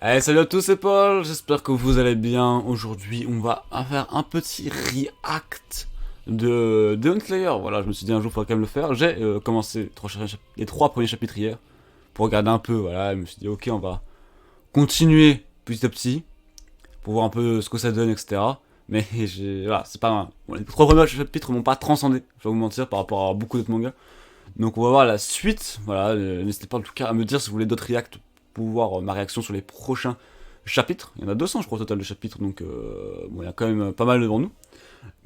Allez, salut à tous, c'est Paul, j'espère que vous allez bien. Aujourd'hui, on va faire un petit react de Demon Slayer. Voilà, je me suis dit un jour, il faudrait quand même le faire. J'ai commencé les 3 premiers chapitres hier pour regarder un peu. Voilà, je me suis dit, ok, on va continuer petit à petit pour voir un peu ce que ça donne, etc. Mais voilà, c'est pas. Bon, les 3 premiers chapitres m'ont pas transcendé, je vais vous mentir, par rapport à beaucoup d'autres mangas. Donc, on va voir la suite. Voilà, n'hésitez pas en tout cas à me dire si vous voulez d'autres reacts pour voir ma réaction sur les prochains chapitres. Il y en a 200 je crois au total de chapitres, donc bon, il y a quand même pas mal devant nous.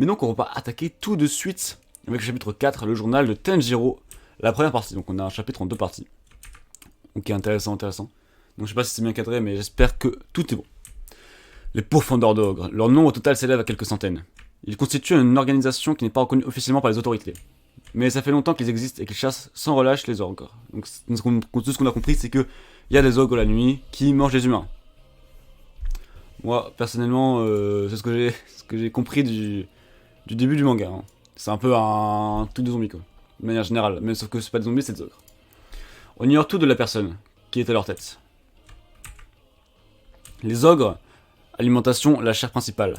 Mais donc on va attaquer tout de suite avec le chapitre 4, le journal de Tenjiro, la première partie. Donc on a un chapitre en 2 parties. Ok, intéressant. Donc je sais pas si c'est bien cadré, mais j'espère que tout est bon. Les pourfendeurs d'ogres, leur nom au total s'élève à quelques centaines. Ils constituent une organisation qui n'est pas reconnue officiellement par les autorités. Mais ça fait longtemps qu'ils existent et qu'ils chassent sans relâche les ogres. Donc tout ce qu'on a compris, c'est que il y a des ogres la nuit qui mangent les humains. Moi, personnellement, c'est ce que j'ai compris du début du manga. Hein. C'est un peu un truc de zombie, quoi. De manière générale. Mais sauf que c'est pas des zombies, c'est des ogres. On ignore tout de la personne qui est à leur tête. Les ogres, alimentation, la chair principale.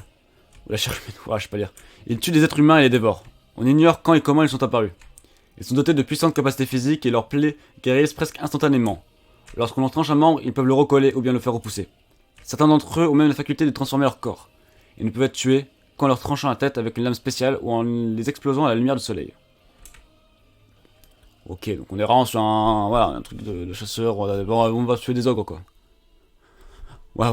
Ou la chair humaine, je sais pas lire. Ils tuent des êtres humains et les dévorent. On ignore quand et comment ils sont apparus. Ils sont dotés de puissantes capacités physiques et leurs plaies guérissent presque instantanément. Lorsqu'on leur tranche un membre, ils peuvent le recoller ou bien le faire repousser. Certains d'entre eux ont même la faculté de transformer leur corps. Ils ne peuvent être tués qu'en leur tranchant la tête avec une lame spéciale ou en les explosant à la lumière du soleil. Ok, donc on est vraiment sur un truc de chasseur, on va tuer des ogres quoi. Ouais.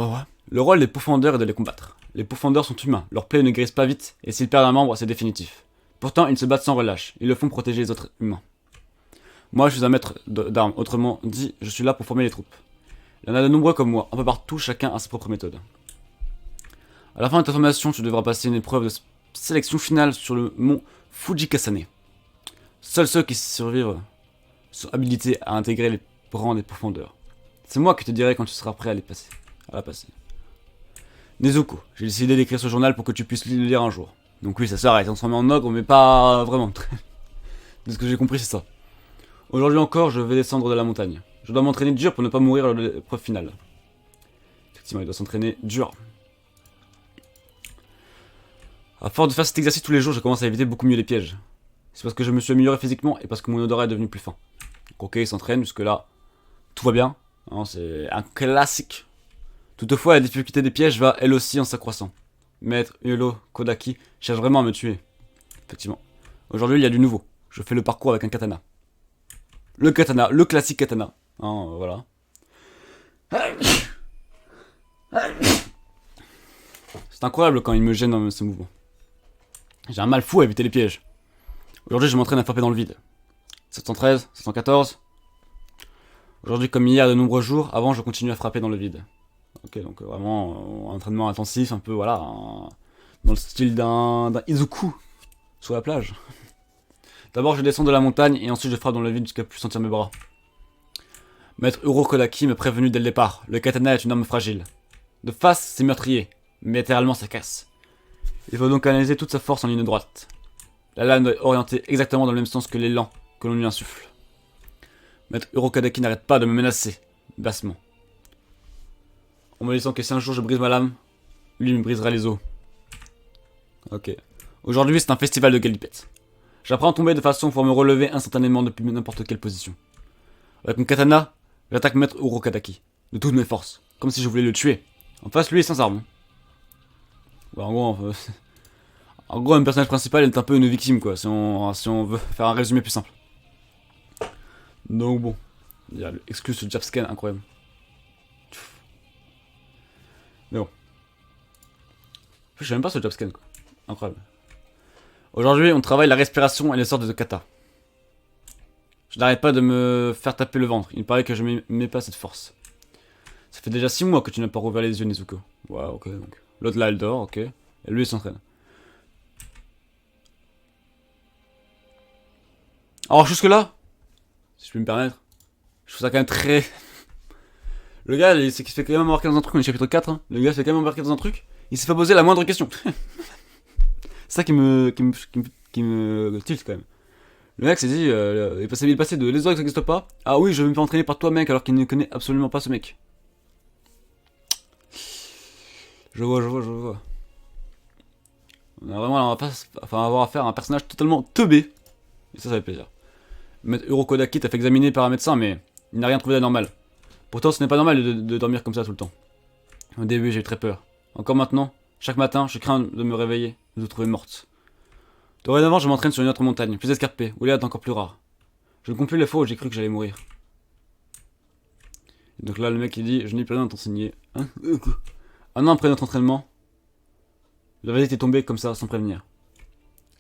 Le rôle des pourfendeurs est de les combattre. Les pourfendeurs sont humains, leurs plaies ne guérissent pas vite, et s'ils perdent un membre, c'est définitif. Pourtant, ils se battent sans relâche, ils le font protéger les autres humains. Moi, je suis un maître d'armes, autrement dit, je suis là pour former les troupes. Il y en a de nombreux comme moi, un peu partout, chacun a ses propres méthodes. À la fin de ta formation, tu devras passer une épreuve de sélection finale sur le mont Fujikasane. Seuls ceux qui survivent sont habilités à intégrer les rangs des pourfendeurs. C'est moi qui te dirai quand tu seras prêt à la passer. Nezuko, j'ai décidé d'écrire ce journal pour que tu puisses le lire un jour. Donc oui, ça sert à être transformé en ogre, mais pas vraiment. De ce que j'ai compris, c'est ça. Aujourd'hui encore, je vais descendre de la montagne. Je dois m'entraîner dur pour ne pas mourir à l'épreuve finale. Effectivement, il doit s'entraîner dur. À force de faire cet exercice tous les jours, je commence à éviter beaucoup mieux les pièges. C'est parce que je me suis amélioré physiquement et parce que mon odorat est devenu plus fin. Donc ok, il s'entraîne, jusque là, tout va bien. Hein, c'est un classique. Toutefois, la difficulté des pièges va elle aussi en s'accroissant. Maître Yolo Kodaki cherche vraiment à me tuer. Effectivement. Aujourd'hui, il y a du nouveau. Je fais le parcours avec un katana. Le katana, le classique katana. Hein, voilà. C'est incroyable quand il me gêne dans ses mouvements. J'ai un mal fou à éviter les pièges. Aujourd'hui, je m'entraîne à frapper dans le vide. 713, 714. Aujourd'hui, comme hier, de nombreux jours, avant, je continue à frapper dans le vide. Ok, donc vraiment, un entraînement intensif, un peu, voilà, dans le style d'un Izuku sur la plage. D'abord, je descends de la montagne et ensuite je frappe dans le vide jusqu'à plus sentir mes bras. Maître Urokodaki m'a prévenu dès le départ, le katana est une arme fragile. De face, c'est meurtrier, mais littéralement ça casse. Il faut donc analyser toute sa force en ligne droite. La lame doit être orientée exactement dans le même sens que l'élan que l'on lui insuffle. Maître Urokodaki n'arrête pas de me menacer, bassement. En me disant que si un jour je brise ma lame, lui me brisera les os. Ok. Aujourd'hui, c'est un festival de galipettes. J'apprends à tomber de façon pour me relever instantanément depuis n'importe quelle position. Avec mon katana, j'attaque Maître Urokodaki, de toutes mes forces, comme si je voulais le tuer. En face, lui est sans arme. Bah, en gros, un personnage principal est un peu une victime, quoi, si on veut faire un résumé plus simple. Donc bon, il y a l'exclu sur le jabscan, incroyable. Mais bon. Je sais même pas ce jabscan, quoi. Incroyable. Aujourd'hui, on travaille la respiration et les sortes de kata. Je n'arrête pas de me faire taper le ventre. Il paraît que je mets pas cette force. Ça fait déjà 6 mois que tu n'as pas rouvert les yeux, Nezuko. Ouais, ok, donc. L'autre là, elle dort, ok. Et lui, il s'entraîne. Alors, jusque-là, si je peux me permettre, je trouve ça quand même très... Le gars, c'est qu'il se fait quand même embarquer dans un truc, on est chapitre 4, hein. Le gars se fait quand même embarquer dans un truc, il s'est pas posé la moindre question. C'est ça qui me tilt quand même. Le mec s'est dit, il est passé de les ogres ça n'existe pas, ah oui, je vais me faire entraîner par toi mec alors qu'il ne connaît absolument pas ce mec. Je vois, je vois, je vois. On a vraiment avoir affaire à un personnage totalement teubé. Et ça fait plaisir. Maître Urokodaki t'a fait examiner par un médecin, mais il n'a rien trouvé d'anormal. Pourtant, ce n'est pas normal de dormir comme ça tout le temps. Au début, j'ai eu très peur. Encore maintenant, chaque matin, je crains de me réveiller et de te trouver morte. Dorénavant, je m'entraîne sur une autre montagne, plus escarpée, où l'air est encore plus rare. Je ne compte plus les fois où j'ai cru que j'allais mourir. Et donc là, le mec il dit, je n'ai plus rien à t'enseigner. Hein? Un an après notre entraînement, la vérité est tombée comme ça, sans prévenir.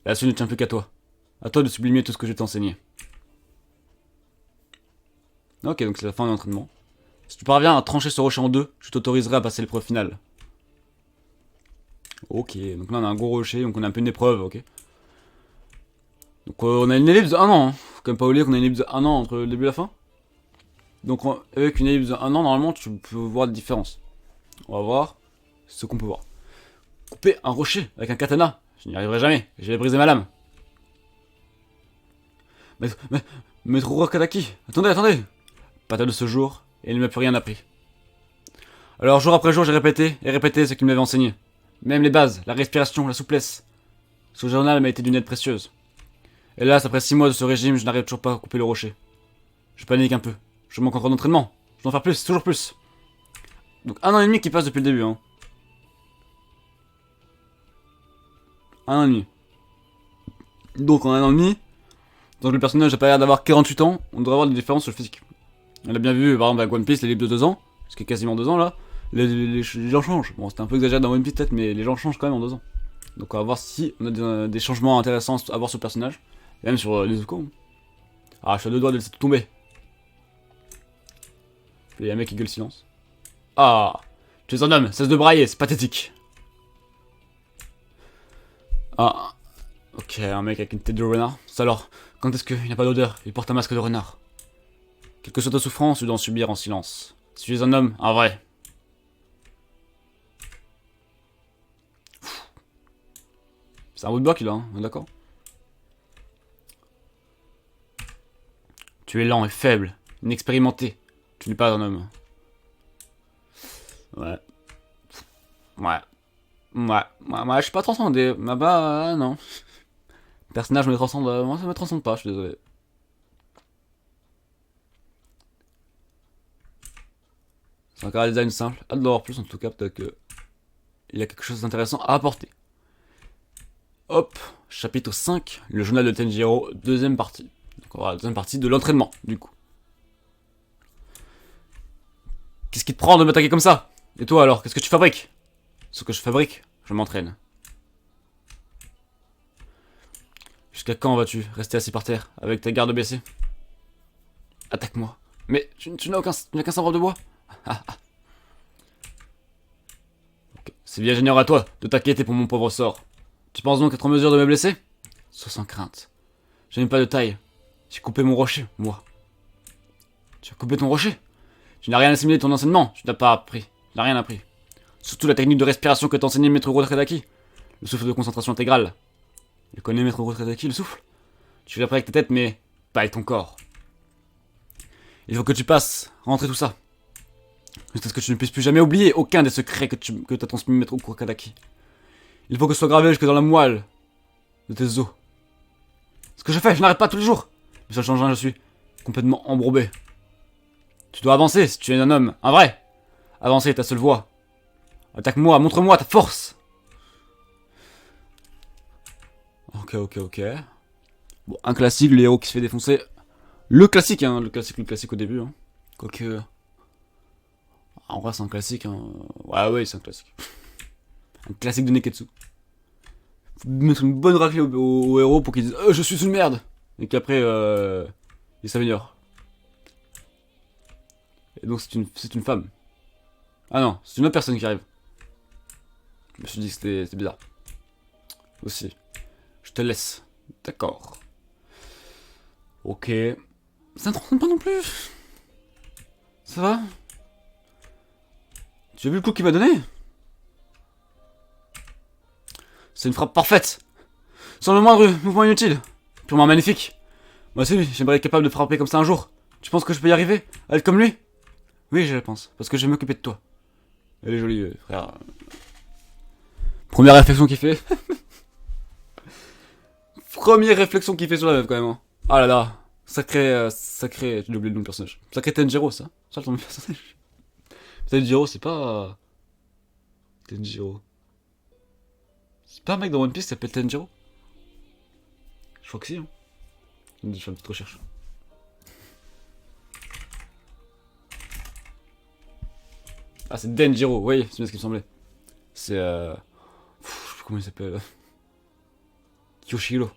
La suite ne tient plus qu'à toi. À toi de sublimer tout ce que je t'ai enseigné. Ok, donc c'est la fin de l'entraînement. Si tu parviens à trancher ce rocher en deux, je t'autoriserai à passer l'épreuve finale. Ok, donc là on a un gros rocher, donc on a un peu une épreuve, ok. Donc on a une ellipse de 1 an, hein. Faut quand même pas oublier qu'on a une ellipse de 1 an entre le début et la fin. Donc avec une ellipse de 1 an, normalement tu peux voir des différences. On va voir ce qu'on peut voir. Couper un rocher avec un katana, je n'y arriverai jamais, je vais briser ma lame. Maître Urokodaki, attendez. Pas de ce jour, et il ne m'a plus rien appris. Alors jour après jour, j'ai répété et répété ce qu'il m'avait enseigné. Même les bases, la respiration, la souplesse. Ce journal m'a été d'une aide précieuse. Hélas, après 6 mois de ce régime, je n'arrive toujours pas à couper le rocher. Je panique un peu. Je manque encore d'entraînement. Je dois en faire plus, toujours plus. Donc 1 an et demi qui passe depuis le début, hein. 1 an et demi. Donc en 1 an et demi, donc le personnage n'a pas l'air d'avoir 48 ans, on devrait avoir des différences sur le physique. On a bien vu, par exemple, avec One Piece, les livres de 2 ans, ce qui est quasiment 2 ans là, les gens changent. Bon, c'était un peu exagéré dans One Piece peut-être, mais les gens changent quand même en 2 ans. Donc on va voir si on a des changements intéressants à voir sur le personnage, et même sur Nezuko. Ah, je suis à 2 doigts de laisser tout tomber. Il y a un mec qui gueule silence. Ah, tu es un homme, cesse de brailler, c'est pathétique. Ah, ok, un mec avec une tête de renard. Ça alors, quand est-ce qu'il n'y a pas d'odeur? Il porte un masque de renard. Quelle que soit ta souffrance, tu dois en subir en silence. Si tu es un homme, un vrai. C'est un woodblock là, hein, on est d'accord? Tu es lent et faible, inexpérimenté. Tu n'es pas un homme. Ouais. Je suis pas transcendé. Bah, non. Le personnage me transcende. Moi, ça me transcende pas, je suis désolé. C'est encore un design simple. Hâte d'en voir plus en tout cas, peut-être que il y a quelque chose d'intéressant à apporter. Hop, chapitre 5, le journal de Tenjiro, deuxième partie. Donc on va voir la deuxième partie de l'entraînement, du coup. Qu'est-ce qui te prend de m'attaquer comme ça? Et toi alors, qu'est-ce que tu fabriques? Ce que je fabrique, je m'entraîne. Jusqu'à quand vas-tu rester assis par terre, avec ta garde baissée? Attaque-moi. Mais tu n'as qu'un sabre de bois? Okay. C'est bien généreux à toi de t'inquiéter pour mon pauvre sort. Tu penses donc être en mesure de me blesser? Sois sans crainte. Je n'ai pas de taille. J'ai coupé mon rocher, moi. Tu as coupé ton rocher? Tu n'as rien assimilé de ton enseignement. Tu n'as pas appris. Tu n'as rien appris. Surtout la technique de respiration que t'a enseignée Maître Urokodaki. Le souffle de concentration intégrale. Tu connais Maître Urokodaki, le souffle? Tu l'as appris avec ta tête, mais pas avec ton corps. Il faut que tu passes, rentrer tout ça. Jusqu'à ce que tu ne puisses plus jamais oublier aucun des secrets que t'as transmis Maître Urokodaki. Il faut que ce soit gravé jusque dans la moelle de tes os. Ce que je fais, je n'arrête pas tous les jours. Mais ça change rien, je suis complètement embourbé. Tu dois avancer si tu es un homme, un vrai. Avancer est ta seule voie. Attaque-moi, montre-moi ta force. Ok. Bon, un classique, le héros qui se fait défoncer. Le classique, hein, le classique au début. Hein. Quoique... En vrai, c'est un classique. Hein. Ouais, c'est un classique. Un classique de Neketsu. Faut mettre une bonne raclée au héros pour qu'il dise je suis une merde. Et qu'après, il s'améliore. Et donc, c'est une femme. Ah non, c'est une autre personne qui arrive. Je me suis dit que c'était bizarre. Aussi. Je te laisse. D'accord. Ok. Ça ne t'entraîne pas non plus. Ça va? Tu as vu le coup qu'il m'a donné? C'est une frappe parfaite. Sans le moindre mouvement inutile. Purement magnifique. Moi aussi, j'aimerais être capable de frapper comme ça un jour. Tu penses que je peux y arriver? À être comme lui? Oui, je le pense. Parce que je vais m'occuper de toi. Elle est jolie, frère. Première réflexion qu'il fait. Première réflexion qu'il fait sur la meuf quand même. Hein. Ah là là. Sacré, j'ai oublié le nom du personnage. Sacré Tenjiro, ça. Ça, le nom du personnage. Tenjiro, c'est pas. Tenjiro. C'est pas un mec dans One Piece qui s'appelle Tenjiro? Je crois que si. Hein. Je fais une petite recherche. Ah, c'est Denjiro, oui, c'est bien ce qui me semblait. C'est je sais plus comment il s'appelle. Kyoshiro.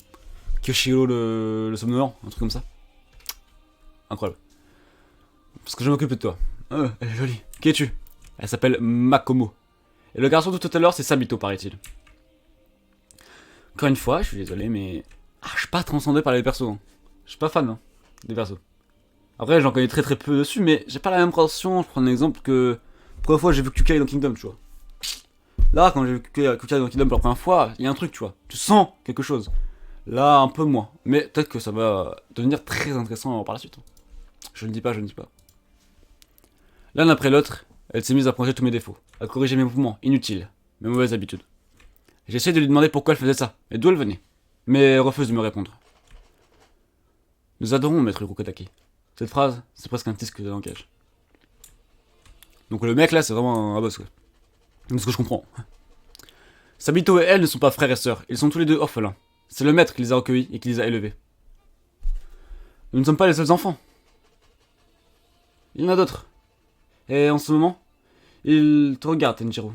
Kyoshiro le somnolent, un truc comme ça. Incroyable. Parce que je m'occupe de toi. Elle est jolie. Qui es-tu? Elle s'appelle Makomo. Et le garçon de tout à l'heure, c'est Sabito, paraît-il. Encore une fois, je suis désolé, mais. Ah, je suis pas transcendé par les persos. Hein. Je suis pas fan hein, des persos. Après, j'en connais très peu dessus, mais j'ai pas la même impression. Je prends un exemple que. La première fois, j'ai vu Kukai dans Kingdom, tu vois. Là, quand j'ai vu Kukai dans Kingdom pour la première fois, il y a un truc, tu vois. Tu sens quelque chose. Là, un peu moins. Mais peut-être que ça va devenir très intéressant par la suite. Je ne dis pas. L'un après l'autre, elle s'est mise à pointer tous mes défauts, à corriger mes mouvements inutiles, mes mauvaises habitudes. J'essaie de lui demander pourquoi elle faisait ça, et d'où elle venait. Mais elle refuse de me répondre. Nous adorons Maître Kurokodaki. Cette phrase, c'est presque un disque de langage. Donc le mec là, c'est vraiment un boss, quoi. C'est ce que je comprends. Sabito et elle ne sont pas frères et sœurs, ils sont tous les deux orphelins. C'est le maître qui les a recueillis et qui les a élevés. Nous ne sommes pas les seuls enfants. Il y en a d'autres. Et en ce moment, il te regarde, Tenjiro.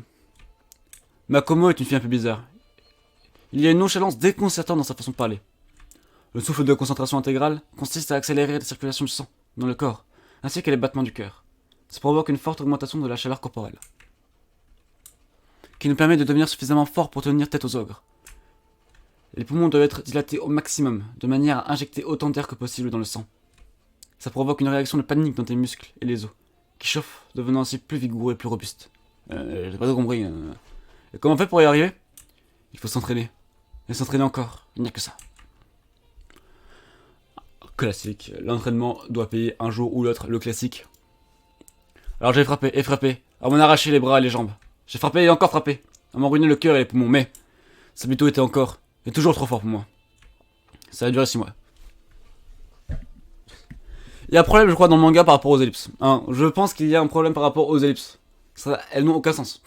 Makomo est une fille un peu bizarre. Il y a une nonchalance déconcertante dans sa façon de parler. Le souffle de concentration intégrale consiste à accélérer la circulation du sang dans le corps, ainsi que les battements du cœur. Ça provoque une forte augmentation de la chaleur corporelle, qui nous permet de devenir suffisamment fort pour tenir tête aux ogres. Les poumons doivent être dilatés au maximum, de manière à injecter autant d'air que possible dans le sang. Ça provoque une réaction de panique dans tes muscles et les os, qui chauffent, devenant ainsi plus vigoureux et plus robustes. J'ai pas tout compris. Et comment on fait pour y arriver? Il faut s'entraîner. Et s'entraîner encore, il n'y a que ça. Classique, l'entraînement doit payer un jour ou l'autre, le classique. Alors j'ai frappé et frappé, à m'en arracher les bras et les jambes. J'ai frappé et encore frappé, à m'en ruiner le cœur et les poumons, mais Sabito était encore, et toujours trop fort pour moi. Ça a duré 6 mois. Il y a un problème, je crois, dans le manga par rapport aux ellipses. Hein, je pense qu'il y a un problème par rapport aux ellipses. Elles n'ont aucun sens.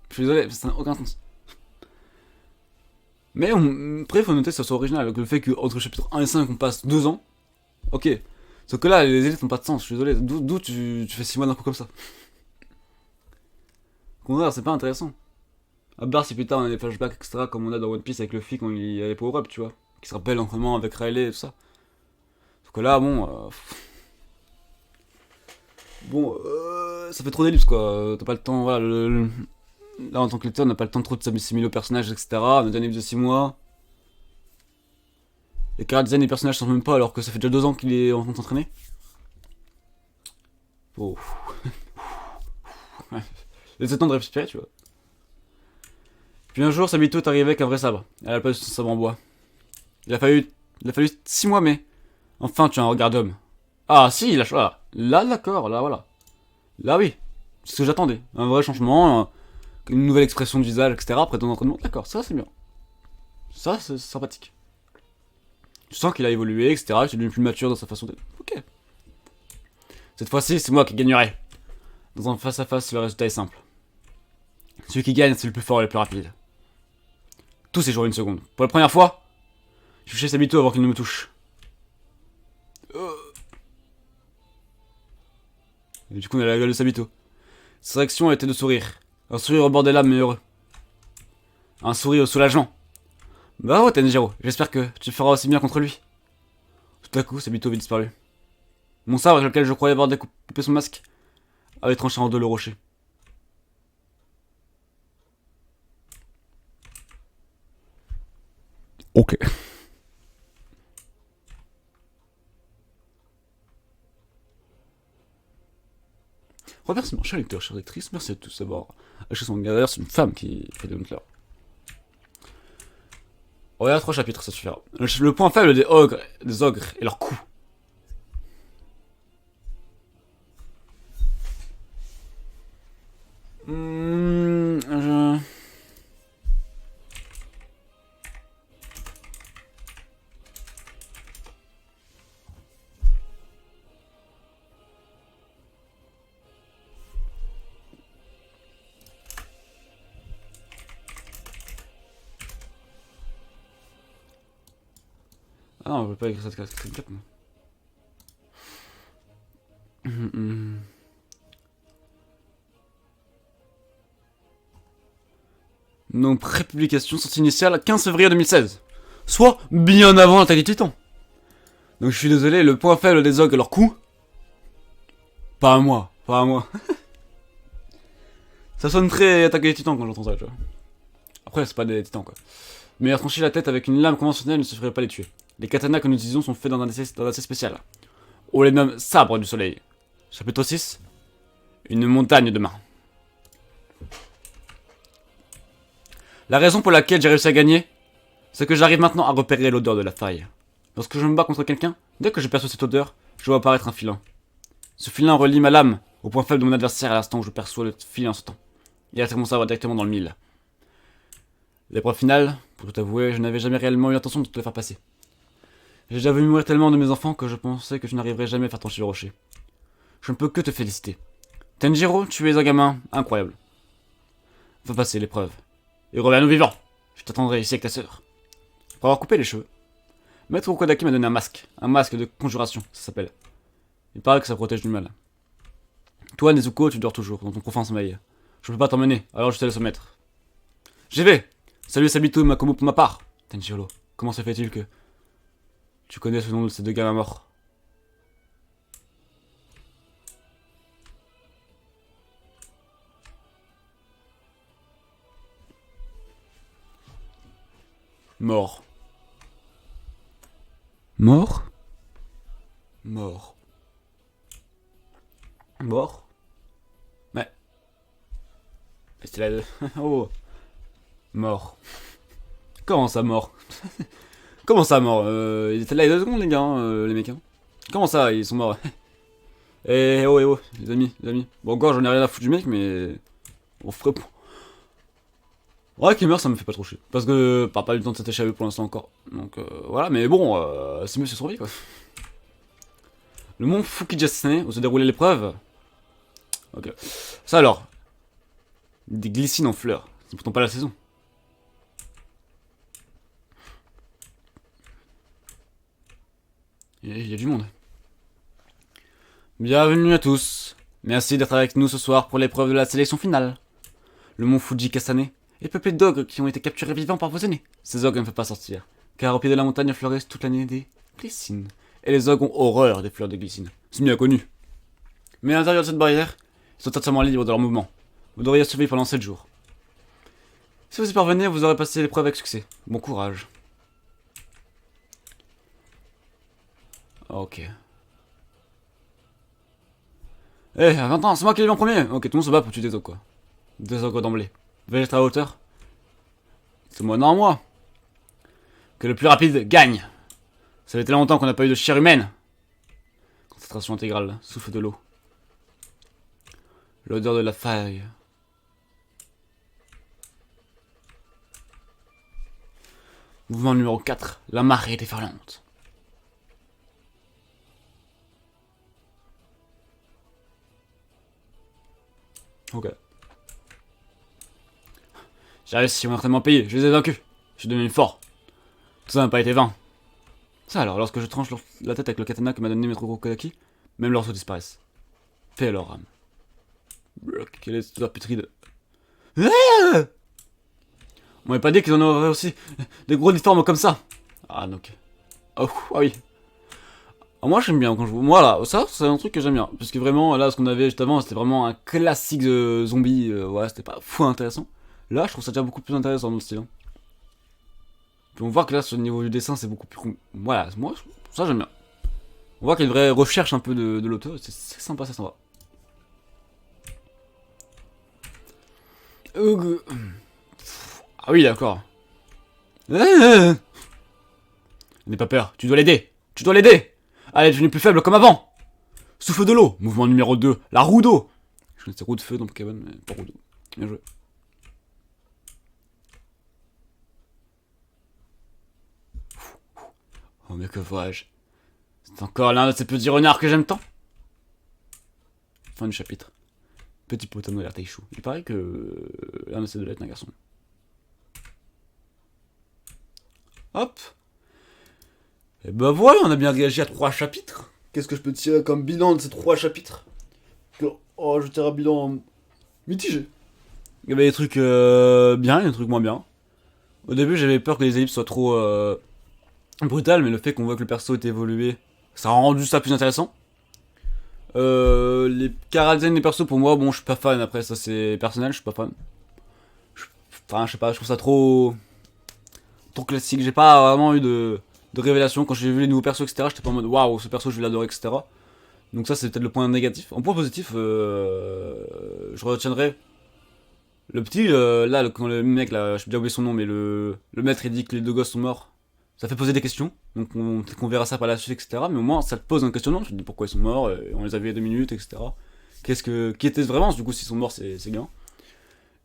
Je suis désolé, ça n'a aucun sens. Mais après, il faut noter que ça soit original. Le fait qu'entre chapitre 1 et 5, on passe 2 ans. Ok. Sauf que là, les ellipses n'ont pas de sens, je suis désolé. D'où tu fais 6 mois d'un coup comme ça? Au contraire, c'est pas intéressant. À part si plus tard on a des flashbacks, etc., comme on a dans One Piece avec Luffy quand il y avait Power Up, tu vois. Qui se rappelle l'entraînement avec Riley et tout ça. Sauf que là, bon. Ça fait trop d'ellipses quoi. T'as pas le temps, voilà. Là, en tant que lecteur, on n'a pas le temps trop de s'assimiler aux personnages, etc. On a des livre de 6 mois. Les caractères design des personnages sont même pas alors que ça fait déjà 2 ans qu'il est en train de s'entraîner. Oh. Laisse le temps de respirer, tu vois. Puis un jour, Sabito est arrivé avec un vrai sabre. Elle a pas eu son sabre en bois. Il a fallu 6 mois, mais. Enfin, tu as un regard d'homme. Ah, si, là, là d'accord, là, voilà. Là, oui. C'est ce que j'attendais. Un vrai changement, une nouvelle expression de visage, etc. Après ton entraînement. D'accord, ça, c'est bien. Ça, c'est sympathique. Tu sens qu'il a évolué, etc. Il est devenu plus mature dans sa façon d'être. Ok. Cette fois-ci, c'est moi qui gagnerai. Dans un face-à-face, le résultat est simple. Celui qui gagne, c'est le plus fort et le plus rapide. Tout s'est joué une seconde. Pour la première fois, je suis chez Sabito avant qu'il ne me touche. Et du coup, on a la gueule de Sabito. Sa réaction était de sourire. Un sourire au bord des lames, mais heureux. Un sourire soulageant. Bah ouais, Tenjiro, j'espère que tu feras aussi bien contre lui. Tout à coup, Sabito avait disparu. Mon sabre, avec lequel je croyais avoir découpé son masque, avait tranché en deux le rocher. Ok. Remerciements, chers lecteurs, chères lectrices, merci à tous d'avoir acheté son manga. D'ailleurs, c'est une femme qui fait des Huntler. Oh, il y a 3 chapitres, ça suffira. Le point faible des ogres et leurs coups. Non, je veux pas écrire cette carte, moi. Donc, prépublication, sortie initiale, 15 février 2016. Soit bien avant l'attaque des titans. Donc je suis désolé, le point faible des ogres et leur coup. Pas à moi, pas à moi. Ça sonne très attaque des titans quand j'entends ça, tu vois. Après, c'est pas des titans, quoi. Mais à trancher la tête avec une lame conventionnelle ne suffirait pas à les tuer. Les katanas que nous utilisons sont faits dans un essai spécial. On les nomme sabre du soleil. Chapitre 6. Une montagne de main. La raison pour laquelle j'ai réussi à gagner, c'est que j'arrive maintenant à repérer l'odeur de la faille. Lorsque je me bats contre quelqu'un, dès que je perçois cette odeur, je vois apparaître un filin. Ce filin relie ma lame au point faible de mon adversaire à l'instant où je perçois le filin en sautant. Il atteint mon sabre directement dans le mille. L'épreuve finale, pour tout avouer, je n'avais jamais réellement eu l'intention de te le faire passer. J'ai déjà vu mourir tellement de mes enfants que je pensais que je n'arriverais jamais à faire trancher le rocher. Je ne peux que te féliciter. Tenjiro, tu es un gamin incroyable. Va passer l'épreuve. Et reviens nous vivants. Je t'attendrai ici avec ta sœur. Pour avoir coupé les cheveux, Maître Ukodaki m'a donné un masque de conjuration, ça s'appelle. Il paraît que ça protège du mal. Toi, Nezuko, tu dors toujours, dans ton profond sommeil. Je peux pas t'emmener, alors je te laisse au maître. J'y vais. Salut Sabito et Makomo pour ma part. Tenjiro, comment se fait-il que tu connais ce nom de ces deux gamins morts? Mort. Mort? Mort. Mort? Mais c'était là de... Oh. Mort. Comment ça mort? Comment ça mort? Ils étaient là il y a 2 secondes les gars, hein, les mecs. Hein. Comment ça, ils sont morts? Eh oh, les amis, les amis. Bon encore j'en ai rien à foutre du mec, mais... On ferait... Ouais, qu'il meurt, ça me fait pas trop chier. Parce que, pas eu le temps de s'attacher à eux pour l'instant encore. Donc voilà, mais bon, c'est mieux, c'est survie quoi. Le mont Fukijasane, où se déroulait l'épreuve. Ok. Ça alors. Des glycines en fleurs. C'est pourtant pas la saison. Il y a du monde. Bienvenue à tous. Merci d'être avec nous ce soir pour l'épreuve de la sélection finale. Le mont Fujikasane est peuplé d'ogres qui ont été capturés vivants par vos aînés. Ces ogres ne peuvent pas sortir, car au pied de la montagne fleurissent toute l'année des glycines. Et les ogres ont horreur des fleurs de glycine. C'est bien connu. Mais à l'intérieur de cette barrière, ils sont totalement libres de leur mouvement. Vous devriez survivre pendant 7 jours. Si vous y parvenez, vous aurez passé l'épreuve avec succès. Bon courage. Ok. Eh, attends, c'est moi qui l'ai vu en premier. Ok, tout le monde se bat pour tuer des ogres, quoi. Des ogres d'emblée. Végète à hauteur. C'est moi, non, moi. Que le plus rapide gagne. Ça fait tellement longtemps qu'on n'a pas eu de chair humaine. Concentration intégrale, souffle de l'eau. L'odeur de la faille. Mouvement numéro 4, la marée déferlante. Ok. J'ai réussi, on m'a vraiment payé, je les ai vaincus. Je suis devenu fort. Tout ça n'a pas été vain. Ça alors, lorsque je tranche la tête avec le katana que m'a donné Maître Ukodaki, même leurs os disparaissent. Fais alors, âme. Quelle est cette odeur putride? On m'avait pas dit qu'ils en auraient aussi des gros difformes comme ça. Ah donc. Oh ah oui. Ah, moi j'aime bien quand je vois. Moi là, ça c'est un truc que j'aime bien. Parce que vraiment, là ce qu'on avait juste avant, c'était vraiment un classique de zombie. Ouais, c'était pas fou intéressant. Là, je trouve ça déjà beaucoup plus intéressant dans le style. Hein. Puis on voit que là, sur le niveau du dessin, c'est beaucoup plus. Voilà, moi, ça j'aime bien. On voit qu'il y a une vraie recherche un peu de l'auteur. C'est sympa, c'est sympa. Ah oui, d'accord. N'aie pas peur, tu dois l'aider. Tu dois l'aider. Elle est devenue plus faible comme avant. Souffle de l'eau. Mouvement numéro 2. La roue d'eau. Je connaissais roue de feu dans Pokémon, mais pas roue d'eau. Bien joué. Oh mais que vois-je? C'est encore l'un de ces petits renards que j'aime tant. Fin du chapitre. Petit potin de l'air Taishu. Il paraît que l'un de ces deux est un garçon. Hop. Et bah voilà, on a bien réagi à 3 chapitres. Qu'est-ce que je peux tirer comme bilan de ces 3 chapitres? Oh, je tire un bilan mitigé. Il y avait des trucs bien et des trucs moins bien. Au début, j'avais peur que les ellipses soient trop brutales, mais le fait qu'on voit que le perso est évolué, ça a rendu ça plus intéressant. Les chara-design des persos, pour moi, bon, je suis pas fan. Après, ça c'est personnel, je suis pas fan. Enfin, je sais pas, je trouve ça trop classique. J'ai pas vraiment eu de révélation. Quand j'ai vu les nouveaux persos, etc., j'étais pas en mode waouh, ce perso, je vais l'adorer, etc. Donc, ça, c'est peut-être le point négatif. En point positif, je retiendrai le petit, là, quand le mec, là, je sais bien oublié son nom, mais le maître, il dit que les 2 gosses sont morts. Ça fait poser des questions, donc peut-être qu'on verra ça par la suite, etc. Mais au moins, ça te pose un questionnement. Tu te dis pourquoi ils sont morts, on les a vus il y a 2 minutes, etc. Qui était vraiment, du coup, s'ils sont morts, c'est bien.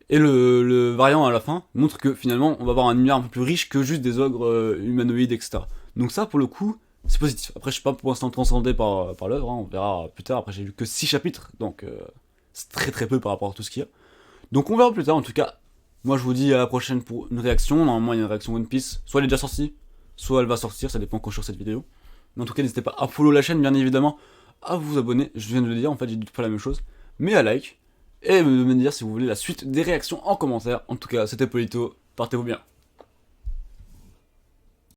Et le variant à la fin montre que finalement, on va avoir un univers un peu plus riche que juste des ogres humanoïdes, etc. Donc, ça, pour le coup, c'est positif. Après, je suis pas pour l'instant transcendé par l'œuvre, hein, on verra plus tard. Après, j'ai lu que 6 chapitres, donc c'est très très peu par rapport à tout ce qu'il y a. Donc on verra plus tard, en tout cas. Moi je vous dis à la prochaine pour une réaction. Normalement il y a une réaction One Piece. Soit elle est déjà sortie, soit elle va sortir, ça dépend quand je sors cette vidéo. Mais en tout cas n'hésitez pas à follow la chaîne, bien évidemment, à vous abonner. Je viens de le dire, en fait j'ai dit pas la même chose. Mais à like. Et me dire si vous voulez la suite des réactions en commentaire. En tout cas c'était Polito, portez-vous bien.